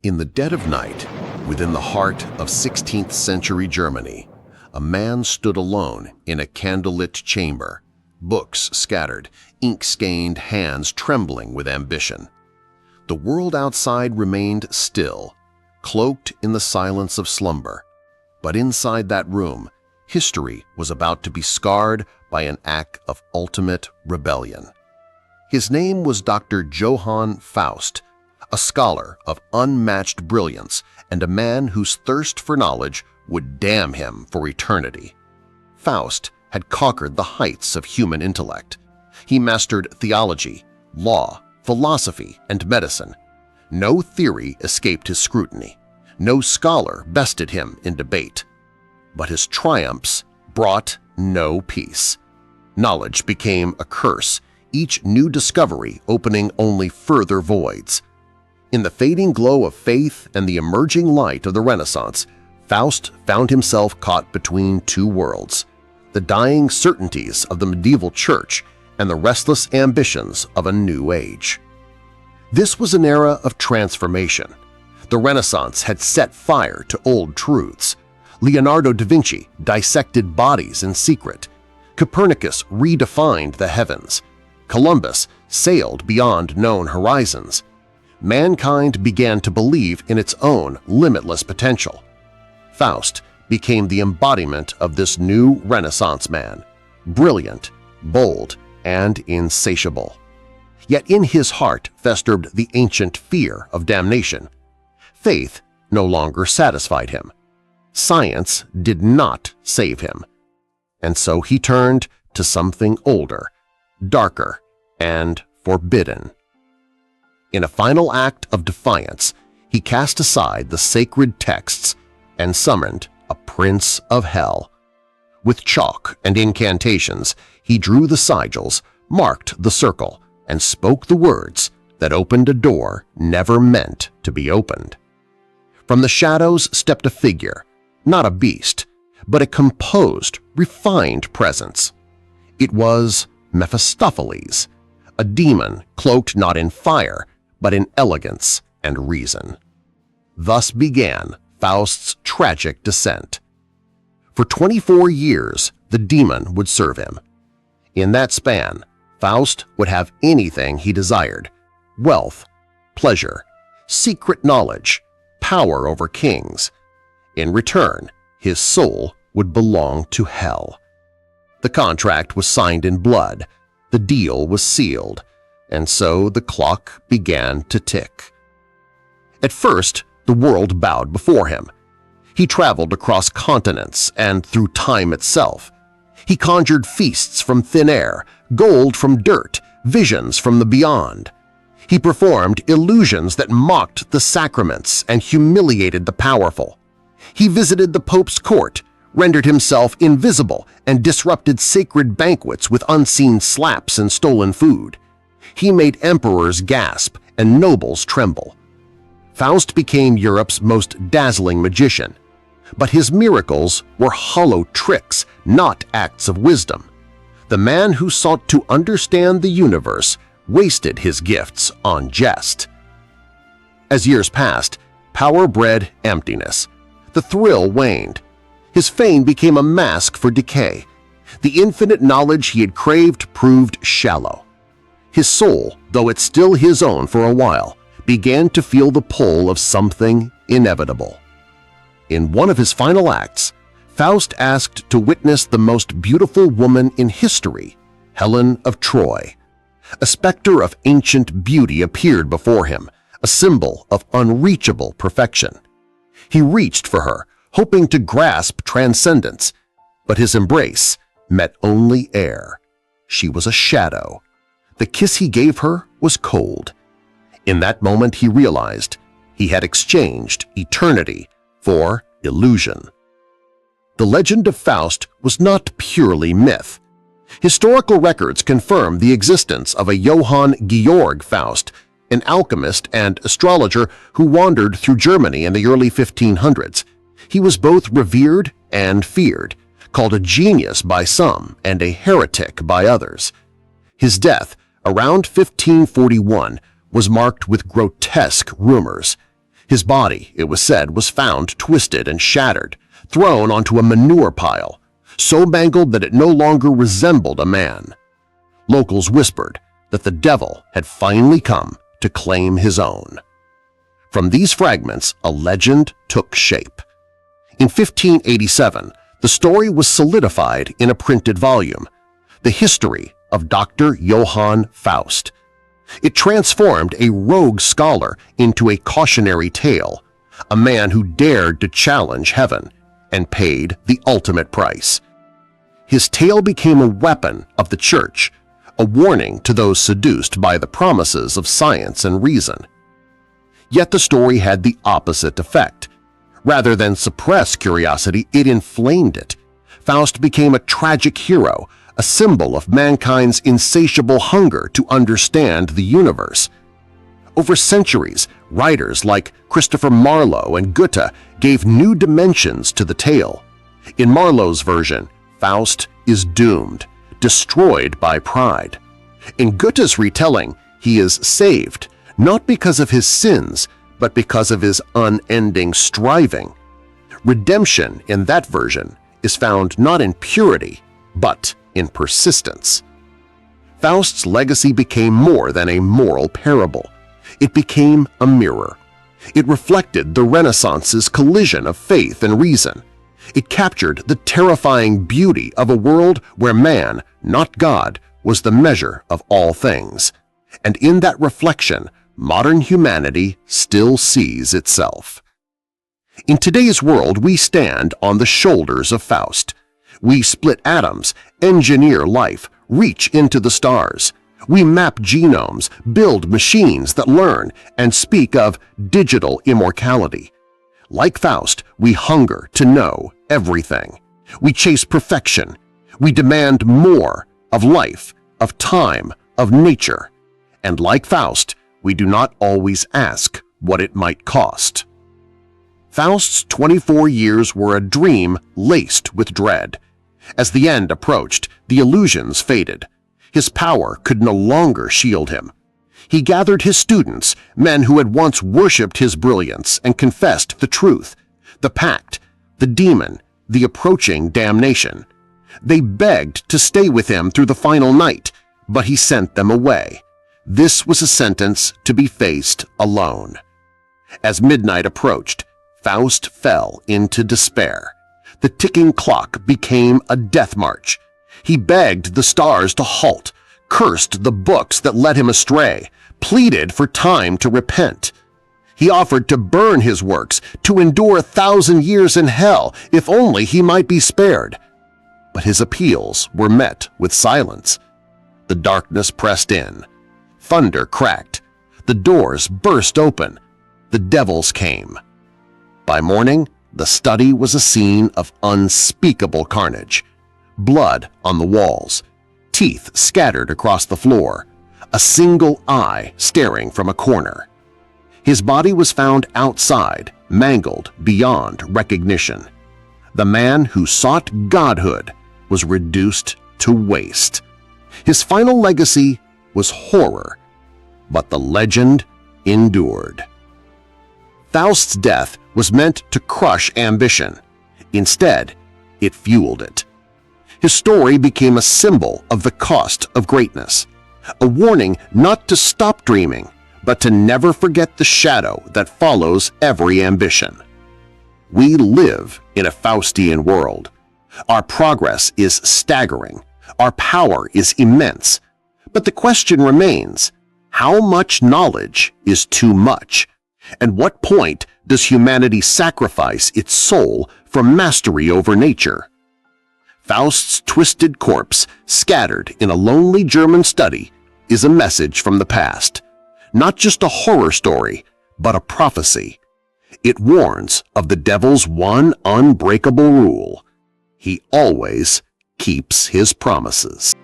In the dead of night, within the heart of 16th century Germany, a man stood alone in a candlelit chamber, books scattered, ink-stained hands trembling with ambition. The world outside remained still, cloaked in the silence of slumber. But inside that room, history was about to be scarred by an act of ultimate rebellion. His name was Dr. Johann Faust, a scholar of unmatched brilliance and a man whose thirst for knowledge would damn him for eternity. Faust had conquered the heights of human intellect. He mastered theology, law, philosophy, and medicine. No theory escaped his scrutiny. No scholar bested him in debate. But his triumphs brought no peace. Knowledge became a curse, each new discovery opening only further voids. In the fading glow of faith and the emerging light of the Renaissance, Faust found himself caught between two worlds, the dying certainties of the medieval church and the restless ambitions of a new age. This was an era of transformation. The Renaissance had set fire to old truths. Leonardo da Vinci dissected bodies in secret. Copernicus redefined the heavens. Columbus sailed beyond known horizons. Mankind began to believe in its own limitless potential. Faust became the embodiment of this new Renaissance man, brilliant, bold, and insatiable. Yet in his heart festered the ancient fear of damnation. Faith no longer satisfied him. Science did not save him. And so he turned to something older, darker, and forbidden. In a final act of defiance, he cast aside the sacred texts and summoned a prince of hell. With chalk and incantations, he drew the sigils, marked the circle, and spoke the words that opened a door never meant to be opened. From the shadows stepped a figure, not a beast, but a composed, refined presence. It was Mephistopheles, a demon cloaked not in fire, but in elegance and reason. Thus began Faust's tragic descent. For 24 years, the demon would serve him. In that span, Faust would have anything he desired: wealth, pleasure, secret knowledge, power over kings. In return, his soul would belong to hell. The contract was signed in blood, the deal was sealed, and so the clock began to tick. At first, the world bowed before him. He traveled across continents and through time itself. He conjured feasts from thin air, gold from dirt, visions from the beyond. He performed illusions that mocked the sacraments and humiliated the powerful. He visited the Pope's court, rendered himself invisible, and disrupted sacred banquets with unseen slaps and stolen food. He made emperors gasp and nobles tremble. Faust became Europe's most dazzling magician, but his miracles were hollow tricks, not acts of wisdom. The man who sought to understand the universe wasted his gifts on jest. As years passed, power bred emptiness. The thrill waned. His fame became a mask for decay. The infinite knowledge he had craved proved shallow. His soul, though it's still his own for a while, began to feel the pull of something inevitable. In one of his final acts, Faust asked to witness the most beautiful woman in history, Helen of Troy. A specter of ancient beauty appeared before him, a symbol of unreachable perfection. He reached for her, hoping to grasp transcendence, but his embrace met only air. She was a shadow. The kiss he gave her was cold. In that moment he realized he had exchanged eternity for illusion. The legend of Faust was not purely myth. Historical records confirm the existence of a Johann Georg Faust, an alchemist and astrologer who wandered through Germany in the early 1500s. He was both revered and feared, called a genius by some and a heretic by others. His death, around 1541, was marked with grotesque rumors. His body, it was said, was found twisted and shattered, thrown onto a manure pile, so mangled that it no longer resembled a man. Locals whispered that the devil had finally come to claim his own. From these fragments, a legend took shape. In 1587, the story was solidified in a printed volume, The History of Dr. Johann Faust. It transformed a rogue scholar into a cautionary tale, a man who dared to challenge heaven and paid the ultimate price. His tale became a weapon of the Church, a warning to those seduced by the promises of science and reason. Yet the story had the opposite effect. Rather than suppress curiosity, it inflamed it. Faust became a tragic hero, a symbol of mankind's insatiable hunger to understand the universe. Over centuries, writers like Christopher Marlowe and Goethe gave new dimensions to the tale. In Marlowe's version, Faust is doomed, destroyed by pride. In Goethe's retelling, he is saved, not because of his sins, but because of his unending striving. Redemption in that version is found not in purity, but in persistence. Faust's legacy became more than a moral parable. It became a mirror. It reflected the Renaissance's collision of faith and reason. It captured the terrifying beauty of a world where man, not God, was the measure of all things. And in that reflection, modern humanity still sees itself. In today's world, we stand on the shoulders of Faust. We split atoms, engineer life, reach into the stars. We map genomes, build machines that learn, and speak of digital immortality. Like Faust, we hunger to know everything. We chase perfection. We demand more of life, of time, of nature. And like Faust, we do not always ask what it might cost. Faust's 24 years were a dream laced with dread. As the end approached, the illusions faded. His power could no longer shield him. He gathered his students, men who had once worshipped his brilliance and confessed the truth, the pact, the demon, the approaching damnation. They begged to stay with him through the final night, but he sent them away. This was a sentence to be faced alone. As midnight approached, Faust fell into despair. The ticking clock became a death march. He begged the stars to halt, cursed the books that led him astray, pleaded for time to repent. He offered to burn his works, to endure 1,000 years in hell if only he might be spared. But his appeals were met with silence. The darkness pressed in. Thunder cracked. The doors burst open. The devils came. By morning, the study was a scene of unspeakable carnage. Blood on the walls, teeth scattered across the floor, a single eye staring from a corner. His body was found outside, mangled beyond recognition. The man who sought godhood was reduced to waste. His final legacy was horror, but the legend endured. Faust's death was meant to crush ambition. Instead, it fueled it. His story became a symbol of the cost of greatness, a warning not to stop dreaming, but to never forget the shadow that follows every ambition. We live in a Faustian world. Our progress is staggering. Our power is immense. But the question remains, how much knowledge is too much? At what point does humanity sacrifice its soul for mastery over nature? Faust's twisted corpse, scattered in a lonely German study, is a message from the past. Not just a horror story, but a prophecy. It warns of the devil's one unbreakable rule: he always keeps his promises.